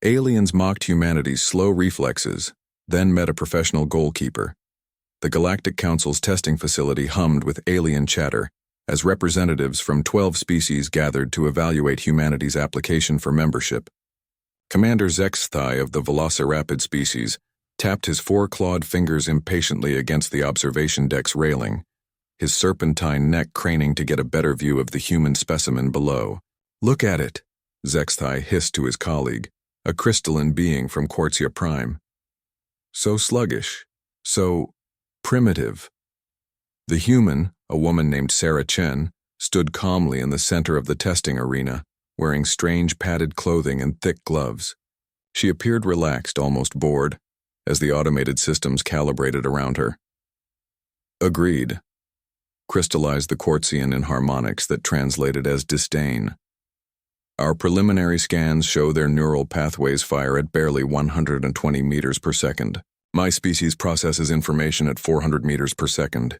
Aliens mocked humanity's slow reflexes, then met a professional goalkeeper. The Galactic Council's testing facility hummed with alien chatter as representatives from 12 species gathered to evaluate humanity's application for membership. Commander Zexthai of the Velociraptor species tapped his four-clawed fingers impatiently against the observation deck's railing, his serpentine neck craning to get a better view of the human specimen below. "Look at it," Zexthai hissed to his colleague, a crystalline being from Quartzia Prime. "So sluggish, so primitive." The human, a woman named Sarah Chen, stood calmly in the center of the testing arena, wearing strange padded clothing and thick gloves. She appeared relaxed, almost bored, as the automated systems calibrated around her. "Agreed," crystallized the Quartzian in harmonics that translated as disdain. "Our preliminary scans show their neural pathways fire at barely 120 meters per second. My species processes information at 400 meters per second.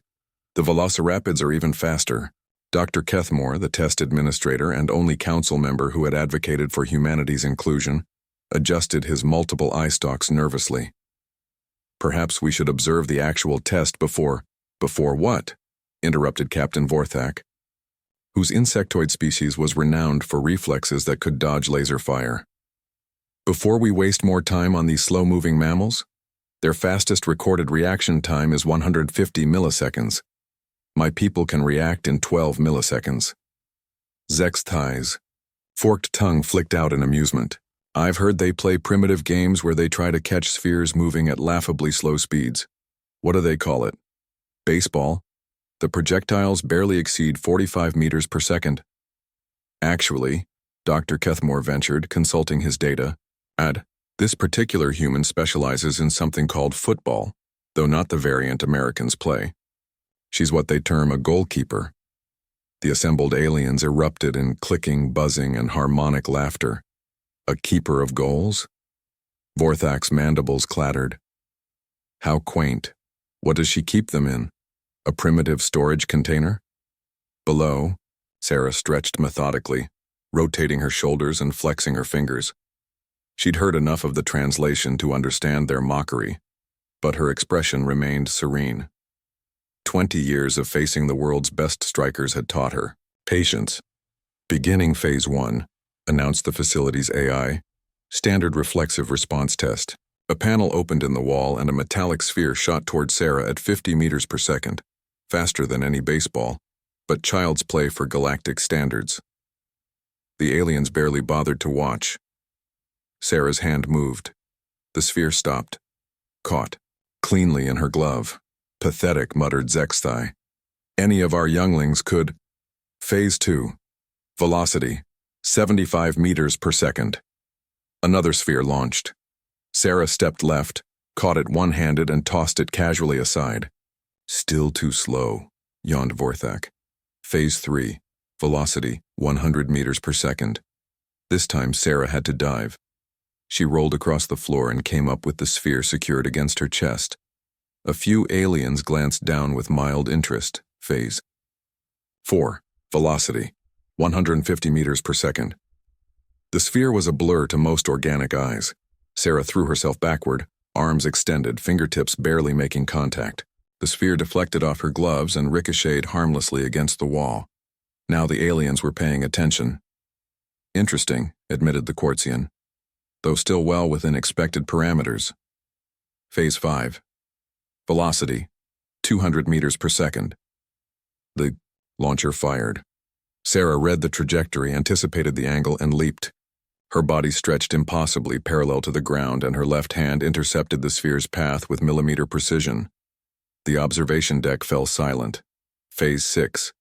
The Velociraptors are even faster." Dr. Kethmore, the test administrator and only council member who had advocated for humanity's inclusion, adjusted his multiple eye stalks nervously. "Perhaps we should observe the actual test before—" "Before what?" interrupted Captain Vorthak, whose insectoid species was renowned for reflexes that could dodge laser fire. "Before we waste more time on these slow-moving mammals? Their fastest recorded reaction time is 150 milliseconds. My people can react in 12 milliseconds. Zexthai's forked tongue flicked out in amusement. "I've heard they play primitive games where they try to catch spheres moving at laughably slow speeds. What do they call it? Baseball? The projectiles barely exceed 45 meters per second. Actually," Dr. Kethmore ventured, consulting his data, "this particular human specializes in something called football, though not the variant Americans play. She's what they term a goalkeeper." The assembled aliens erupted in clicking, buzzing, and harmonic laughter. "A keeper of goals?" Vorthak's mandibles clattered. "How quaint. What does she keep them in? A primitive storage container?" Below, Sarah stretched methodically, rotating her shoulders and flexing her fingers. She'd heard enough of the translation to understand their mockery, but her expression remained serene. 20 years of facing the world's best strikers had taught her patience. "Beginning Phase 1, announced the facility's AI. "Standard reflexive response test." A panel opened in the wall and a metallic sphere shot toward Sarah at 50 meters per second, faster than any baseball, but child's play for galactic standards. The aliens barely bothered to watch. Sarah's hand moved. The sphere stopped, caught cleanly in her glove. "Pathetic," muttered Zexthai. "Any of our younglings could—" Phase 2. Velocity, 75 meters per second. Another sphere launched. Sarah stepped left, caught it one-handed and tossed it casually aside. "Still too slow," yawned Vorthak. Phase 3. Velocity, 100 meters per second. This time Sarah had to dive. She rolled across the floor and came up with the sphere secured against her chest. A few aliens glanced down with mild interest. Phase 4. Velocity, 150 meters per second. The sphere was a blur to most organic eyes. Sarah threw herself backward, arms extended, fingertips barely making contact. The sphere deflected off her gloves and ricocheted harmlessly against the wall. Now the aliens were paying attention. "Interesting," admitted the Quartzian, though still well within expected parameters. Phase 5. Velocity, 200 meters per second. The launcher fired. Sarah read the trajectory, anticipated the angle, and leaped. Her body stretched impossibly parallel to the ground, and her left hand intercepted the sphere's path with millimeter precision. The observation deck fell silent. Phase 6.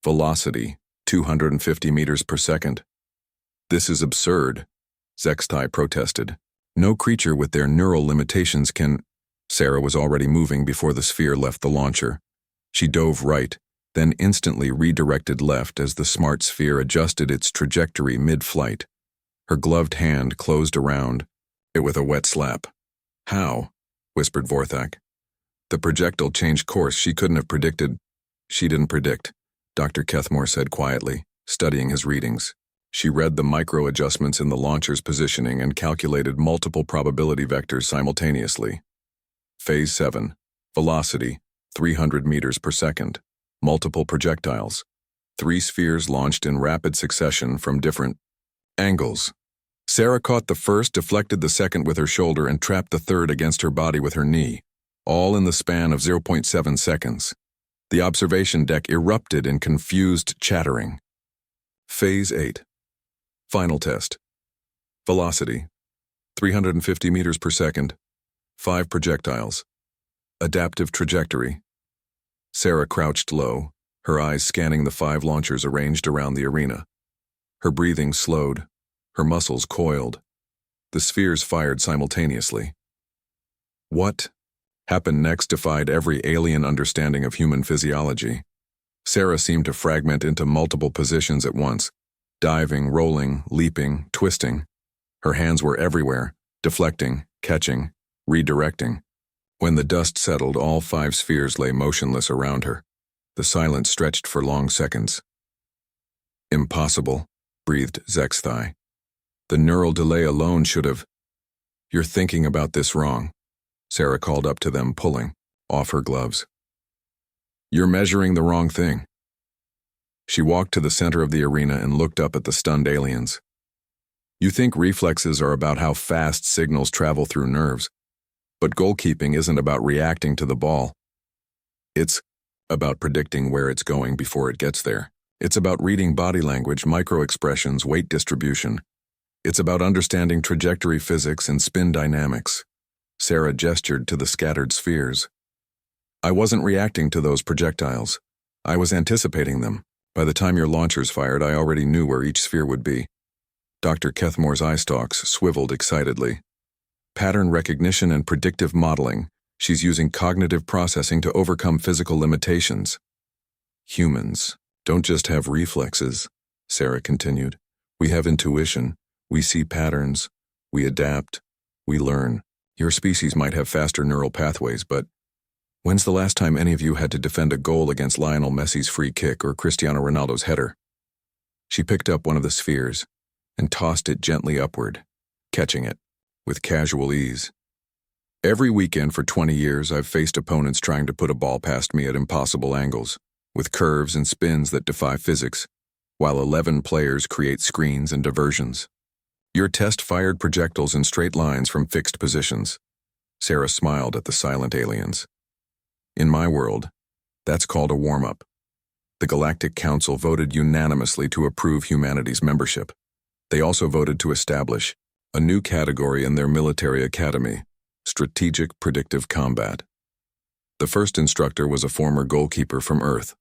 Velocity, 250 meters per second. "This is absurd," Zexthai protested. "No creature with their neural limitations can—" Sarah was already moving before the sphere left the launcher. She dove right, then instantly redirected left as the smart sphere adjusted its trajectory mid-flight. Her gloved hand closed around it with a wet slap. "How?" whispered Vorthak. "The projectile changed course she couldn't have predicted." "She didn't predict," Dr. Kethmore said quietly, studying his readings. She read the micro-adjustments in the launcher's positioning and calculated multiple probability vectors simultaneously. Phase 7. Velocity, 300 meters per second. Multiple projectiles. 3 spheres launched in rapid succession from different angles. Sarah caught the first, deflected the second with her shoulder, and trapped the third against her body with her knee, all in the span of 0.7 seconds. The observation deck erupted in confused chattering. Phase 8. Final test. Velocity, 350 meters per second. 5 projectiles. Adaptive trajectory. Sarah crouched low, her eyes scanning the 5 launchers arranged around the arena. Her breathing slowed, her muscles coiled. The spheres fired simultaneously. What happened next defied every alien understanding of human physiology. Sarah seemed to fragment into multiple positions at once, diving, rolling, leaping, twisting. Her hands were everywhere, deflecting, catching, redirecting. When the dust settled, all 5 spheres lay motionless around her. The silence stretched for long seconds. Impossible, breathed Zexthai. The neural delay alone should have... You're thinking about this wrong, Sarah called up to them, pulling off her gloves. You're measuring the wrong thing. She walked to the center of the arena and looked up at the stunned aliens. You think reflexes are about how fast signals travel through nerves, but goalkeeping isn't about reacting to the ball. It's about predicting where it's going before it gets there. It's about reading body language, micro-expressions, weight distribution. It's about understanding trajectory physics and spin dynamics. Sarah gestured to the scattered spheres. I wasn't reacting to those projectiles. I was anticipating them. By the time your launchers fired, I already knew where each sphere would be. Dr. Kethmore's eye stalks swiveled excitedly. Pattern recognition and predictive modeling. She's using cognitive processing to overcome physical limitations. Humans don't just have reflexes, Sarah continued. We have intuition. We see patterns. We adapt. We learn. Your species might have faster neural pathways, but when's the last time any of you had to defend a goal against Lionel Messi's free kick or Cristiano Ronaldo's header? She picked up one of the spheres and tossed it gently upward, catching it with casual ease. Every weekend for 20 years, I've faced opponents trying to put a ball past me at impossible angles, with curves and spins that defy physics, while 11 players create screens and diversions. Your test fired projectiles in straight lines from fixed positions. Sarah smiled at the silent aliens. In my world, that's called a warm-up. The Galactic Council voted unanimously to approve humanity's membership. They also voted to establish a new category in their military academy, Strategic Predictive Combat. The first instructor was a former goalkeeper from Earth.